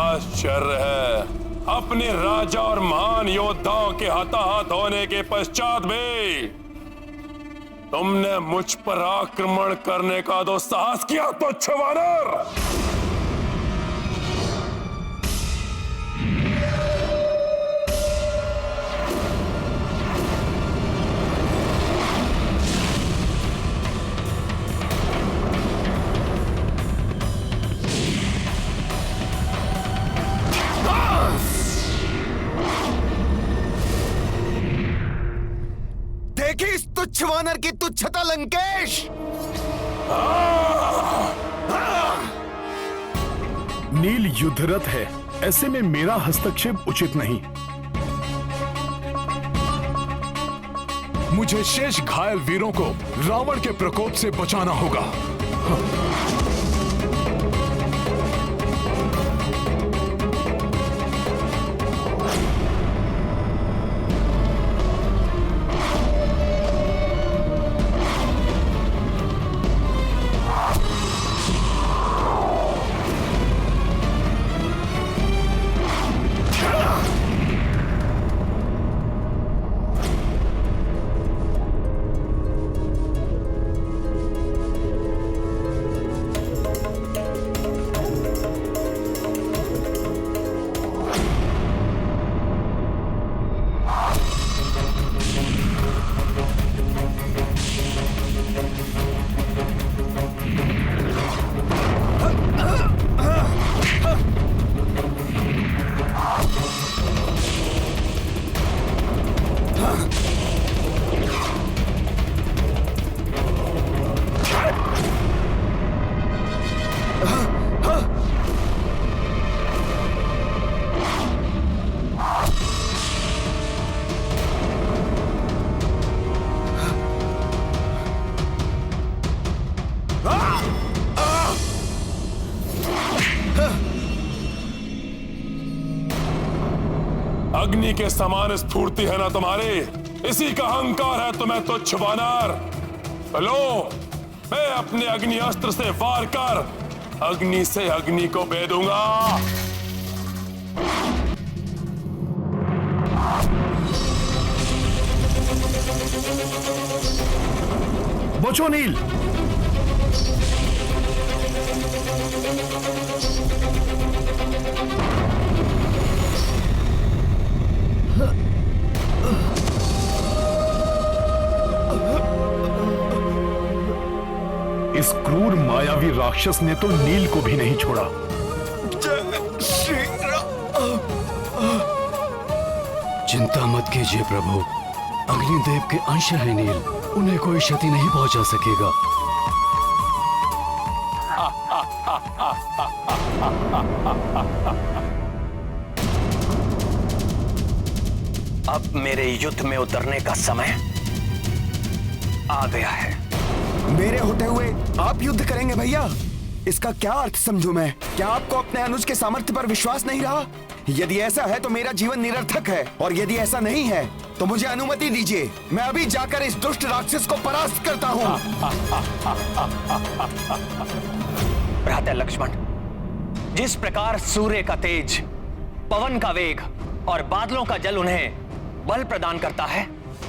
आश्चर्य है, अपने राजा और महान योद्धाओं के हताहत होने के पश्चात भी तुमने मुझ पर आक्रमण करने का दुस्साहस किया, तुच्छ वानर। देखी इस तुच्छ वानर की तुच्छता लंकेश। नील युद्धरत है, ऐसे में मेरा हस्तक्षेप उचित नहीं। मुझे शेष घायल वीरों को रावण के प्रकोप से बचाना होगा। अग्नि के समान स्फूर्ति है ना तुम्हारी, इसी का अहंकार है तुम्हें तुच्छ वानर। लो, मैं अपने अग्नि अस्त्र से वार कर अग्नि से अग्नि को भेदूंगा। बचो नील। इस क्रूर मायावी राक्षस ने तो नील को भी नहीं छोड़ा। चिंता मत कीजिए प्रभु, अग्निदेव के अंश है नील, उन्हें कोई क्षति नहीं पहुंचा सकेगा। अब मेरे युद्ध में उतरने का समय आ गया है। मेरे होते हुए आप युद्ध करेंगे भैया? इसका क्या अर्थ समझूं मैं? क्या आपको अपने अनुज के सामर्थ्य पर विश्वास नहीं रहा? यदि ऐसा है तो मेरा जीवन निरर्थक है, और यदि ऐसा नहीं है तो मुझे अनुमति दीजिए, मैं अभी जाकर इस दुष्ट राक्षस को परास्त करता हूँ। भ्राता लक्ष्मण, जिस प्रकार सूर्य का तेज, पवन का वेग और बादलों का जल उन्हें बल प्रदान करता है,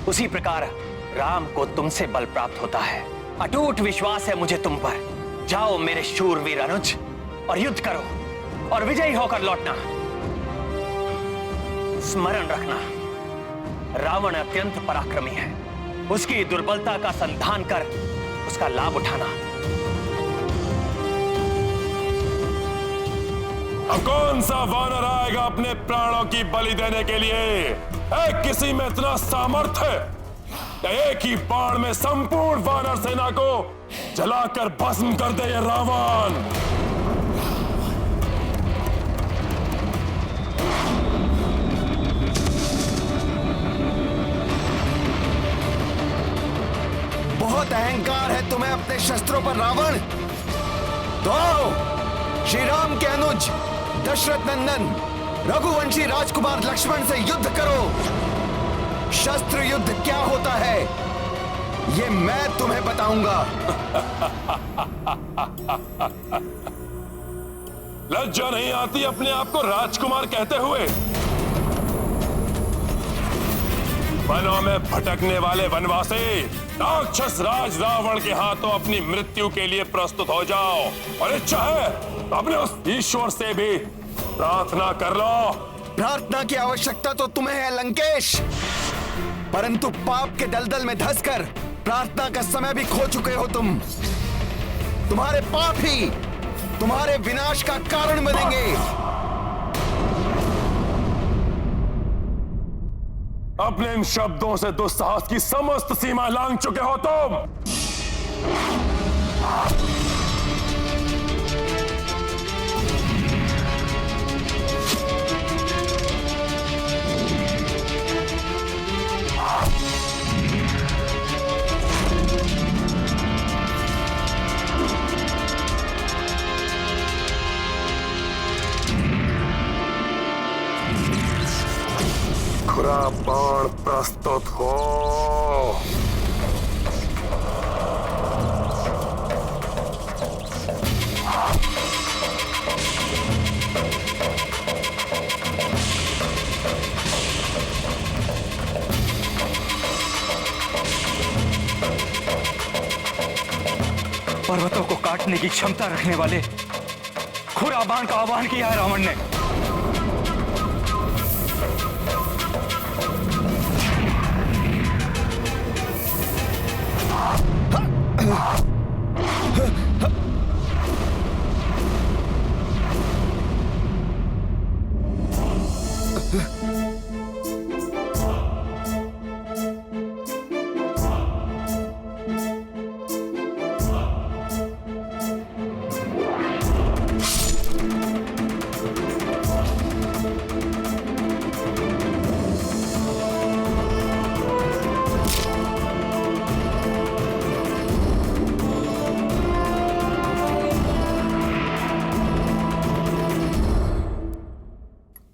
उसी प्रकार राम को तुमसे बल प्राप्त होता है। अटूट विश्वास है मुझे तुम पर। जाओ मेरे शूरवीर अनुज, और युद्ध करो और विजयी होकर लौटना। स्मरण रखना, रावण अत्यंत पराक्रमी है, उसकी दुर्बलता का संधान कर उसका लाभ उठाना। अब कौन सा वानर आएगा अपने प्राणों की बलि देने के लिए? किसी में इतना सामर्थ्य है? एक ही बाण में संपूर्ण वानर सेना को जलाकर भस्म कर दे ये रावण। बहुत अहंकार है तुम्हें अपने शस्त्रों पर रावण। तो श्री राम के अनुज दशरथ नंदन रघुवंशी राजकुमार लक्ष्मण से युद्ध करो। शस्त्र युद्ध क्या होता है ये मैं तुम्हें बताऊंगा। लज्जा नहीं आती अपने आप को राजकुमार कहते हुए? वनों में भटकने वाले वनवासी, राक्षस राज रावण के हाथों अपनी मृत्यु के लिए प्रस्तुत हो जाओ, और इच्छा है तो अपने उस ईश्वर से भी प्रार्थना कर लो। प्रार्थना की आवश्यकता तो तुम्हें है लंकेश, परंतु पाप के दलदल में धंसकर प्रार्थना का समय भी खो चुके हो तुम। तुम्हारे पाप ही तुम्हारे विनाश का कारण बनेंगे। अपने इन शब्दों से दुस्साहस की समस्त सीमा लांघ चुके हो तुम। खुरा बाण प्रस्तुत हो। पर्वतों को काटने की क्षमता रखने वाले खुरा बाण का आह्वान किया है रावण ने।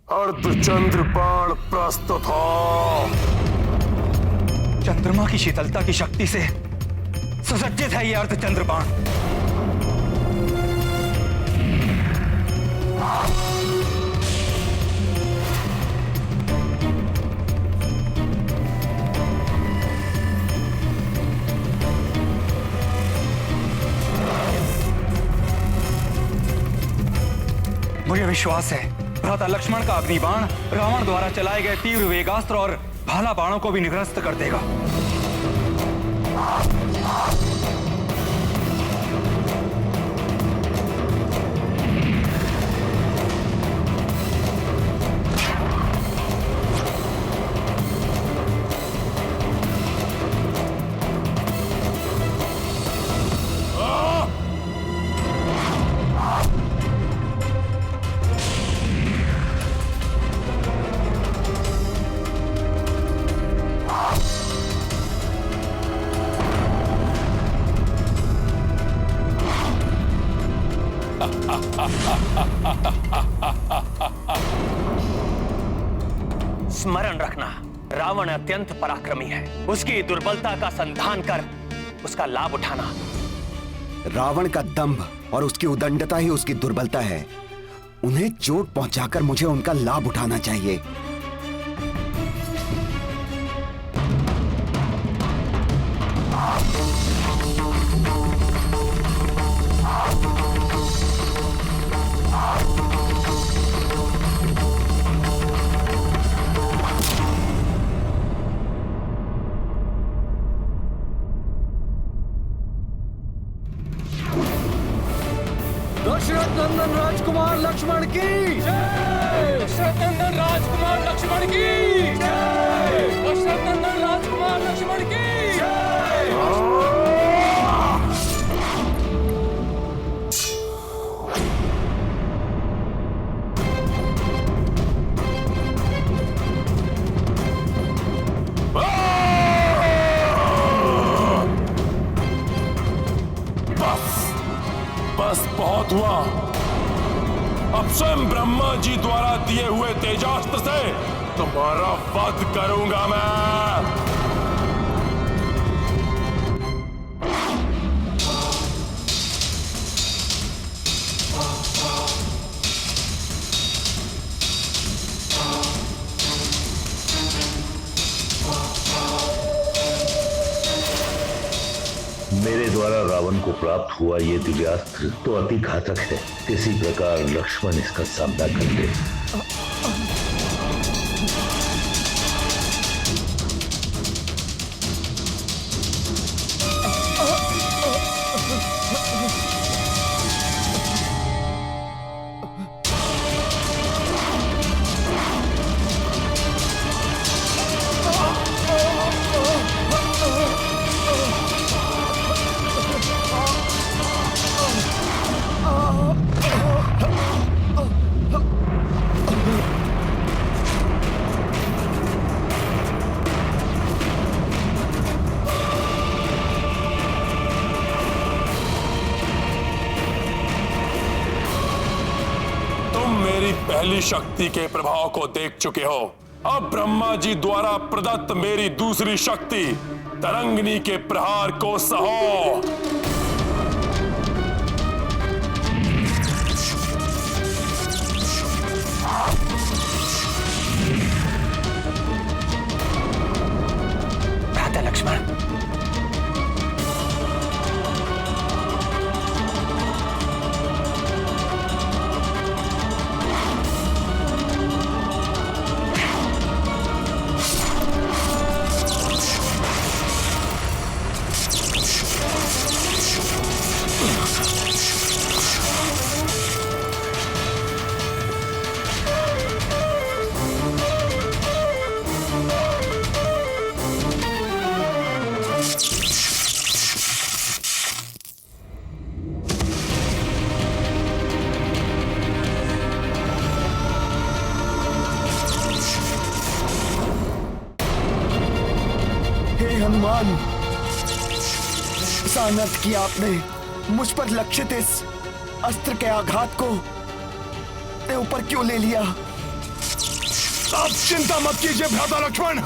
अर्धचंद्र बाण प्रस्तुत हो। चंद्रमा की शीतलता की शक्ति से सुसज्जित है यह अर्धचंद्र बाण। मुझे विश्वास है भ्राता लक्ष्मण का अग्निबाण रावण द्वारा चलाए गए तीव्र वेगास्त्र और भाला बाणों को भी निरस्त कर देगा। स्मरण रखना, रावण अत्यंत पराक्रमी है। उसकी दुर्बलता का संधान कर उसका लाभ उठाना। रावण का दंभ और उसकी उदंडता ही उसकी दुर्बलता है। उन्हें चोट पहुंचाकर मुझे उनका लाभ उठाना चाहिए। दशरथ नंदन राजकुमार लक्ष्मण की जय। दशरथ नंदन राजकुमार लक्ष्मण की जय। दशरथ नंदन राजकुमार लक्ष्मण की जय। बस बहुत हुआ। अब स्वयं ब्रह्मा जी द्वारा दिए हुए तेजास्त्र से तुम्हारा वध करूंगा मैं। द्वारा रावण को प्राप्त हुआ ये दिव्यास्त्र तो अति घातक है। किसी प्रकार लक्ष्मण इसका सामना कर ले। पहली शक्ति के प्रभाव को देख चुके हो। अब ब्रह्मा जी द्वारा प्रदत्त मेरी दूसरी शक्ति तरंगिनी के प्रहार को सहो। भ्राता लक्ष्मण, हनुमान, ऐसा अनर्थ किया आपने। मुझ पर लक्षित इस अस्त्र के आघात को ऊपर क्यों ले लिया? आप चिंता मत कीजिए भ्राता लक्ष्मण।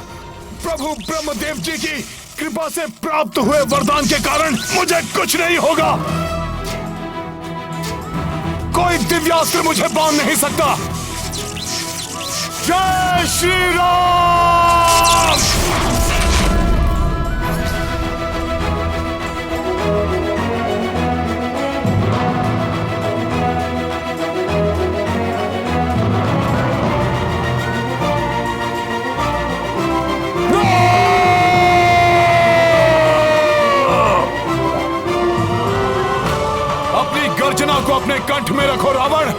प्रभु ब्रह्मदेव जी की कृपा से प्राप्त हुए वरदान के कारण मुझे कुछ नहीं होगा। कोई दिव्यास्त्र मुझे बांध नहीं सकता। जय श्री राम। गर्जना को अपने कंठ में रखो रावण,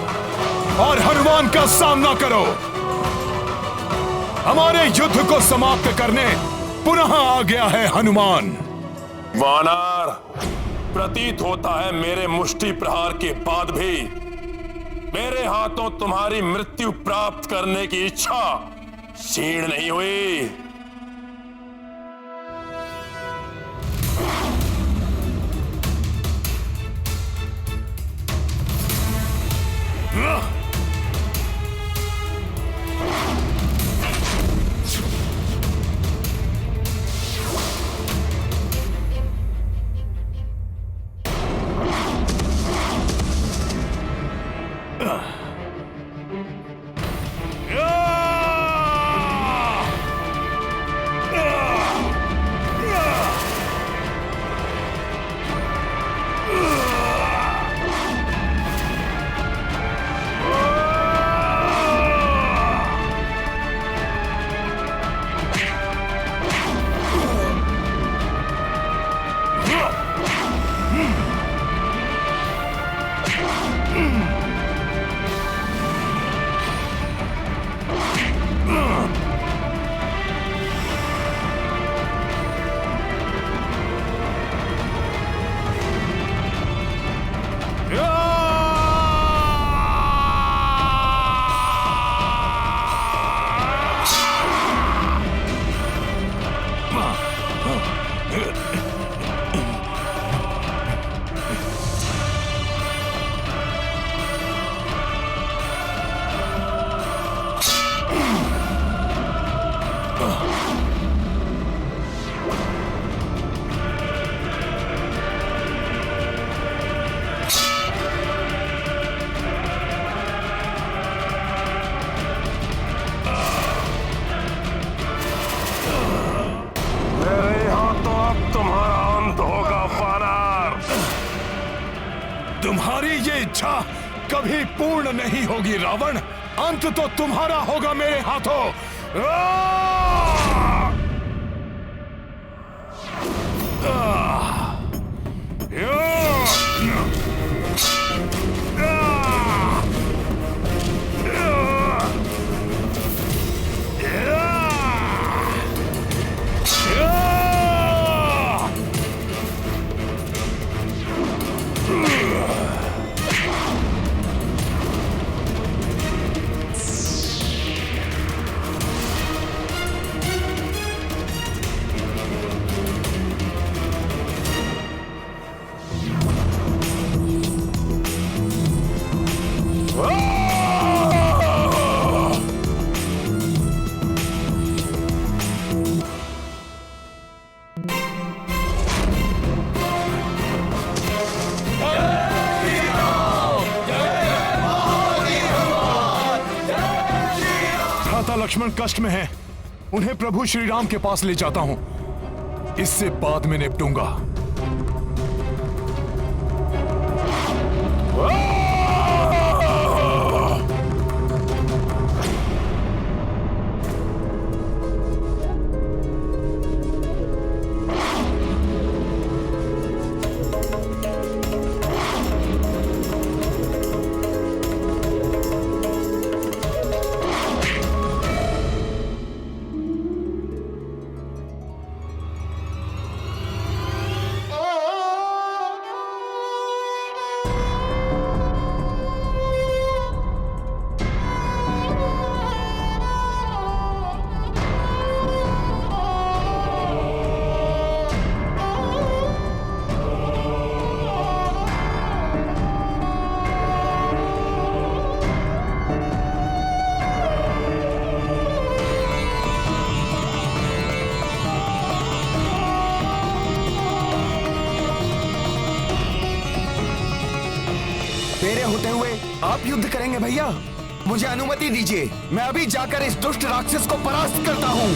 और हनुमान का सामना करो। हमारे युद्ध को समाप्त करने पुनः आ गया है हनुमान। वानर, प्रतीत होता है मेरे मुष्टि प्रहार के बाद भी मेरे हाथों तुम्हारी मृत्यु प्राप्त करने की इच्छा क्षीण नहीं हुई। इच्छा कभी पूर्ण नहीं होगी रावण। अंत तो तुम्हारा होगा मेरे हाथों। लक्ष्मण कष्ट में हैं। उन्हें प्रभु श्री राम के पास ले जाता हूं। इससे बाद में निपटूंगा। मेरे होते हुए आप युद्ध करेंगे भैया? मुझे अनुमति दीजिए, मैं अभी जाकर इस दुष्ट राक्षस को परास्त करता हूं।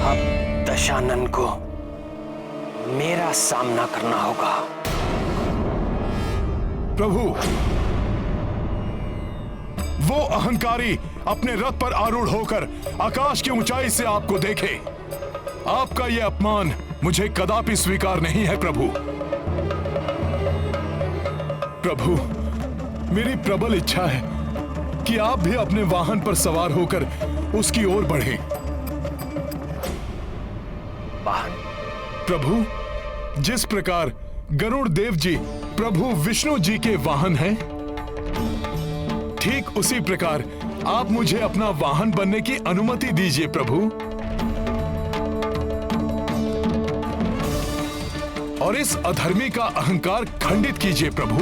अब दशानन को मेरा सामना करना होगा। प्रभु, वो अहंकारी अपने रथ पर आरूढ़ होकर आकाश की ऊंचाई से आपको देखे। आपका यह अपमान मुझे कदापि स्वीकार नहीं है प्रभु। प्रभु, मेरी प्रबल इच्छा है कि आप भी अपने वाहन पर सवार होकर उसकी ओर बढ़ें। वाहन? प्रभु, जिस प्रकार गरुड़ देव जी प्रभु विष्णु जी के वाहन हैं, ठीक उसी प्रकार आप मुझे अपना वाहन बनने की अनुमति दीजिए प्रभु। और इस अधर्मी का अहंकार खंडित कीजिए प्रभु।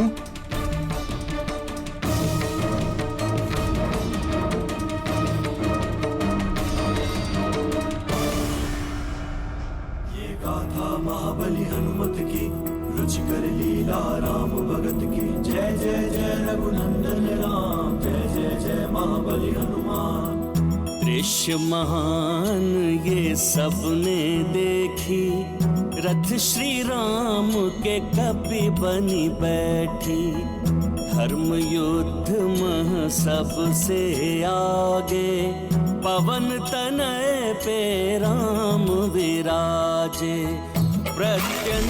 ये गाथा महाबली हनुमत की, रुचिकर लीला राम भगत की। जय जय जय रघुनंदन राम, जय जय जय महाबली हनुमान। दृश्य महान ये सबने देखी, रथ श्री राम के कपि बनी बैठी। धर्म युद्ध मह सबसे आगे, पवन तनय पे राम विराजे। प्रत्यंचाटंकार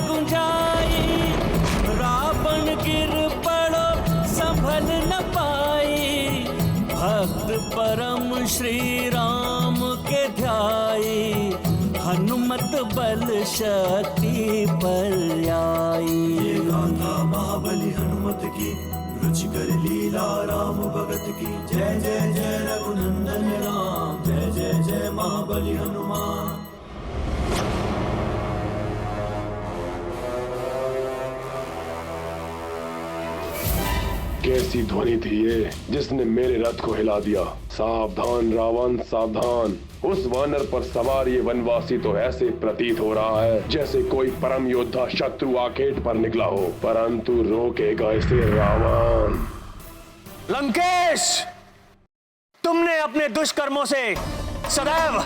गुंजाई, रावण गिर पड़ो संभल न पाई। भक्त परम श्री राम के ध्याई, हनुमत बल शक्ति पर्यायी। ये गाथा महाबली हनुमत की, रुचिकर लीला राम भगत की। जय जय जय रघुनंदन राम, जय जय जय महाबली हनुमान। कैसी ध्वनि थी ये जिसने मेरे रथ को हिला दिया। सावधान रावण सावधान, उस वानर पर सवार ये वनवासी तो ऐसे प्रतीत हो रहा है जैसे कोई परम योद्धा शत्रु आखेट पर निकला हो, परंतु रोकेगा इसे रावण। लंकेश, तुमने अपने दुष्कर्मों से सदैव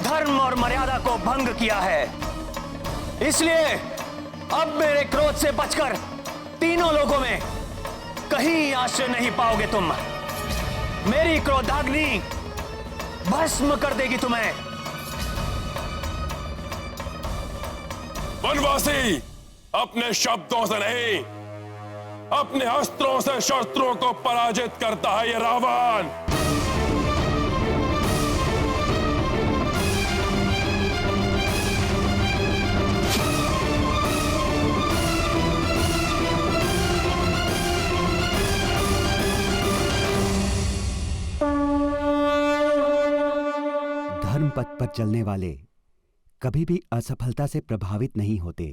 धर्म और मर्यादा को भंग किया है। इसलिए अब मेरे क्रोध से बचकर तीनों लोगों में कहीं आश्रय नहीं पाओगे तुम। मेरी क्रोधाग्नि भस्म कर देगी तुम्हें। वनवासी, अपने शब्दों से नहीं, अपने अस्त्रों से शत्रुओं को पराजित करता है ये रावण। धर्म पथ पर चलने वाले कभी भी असफलता से प्रभावित नहीं होते।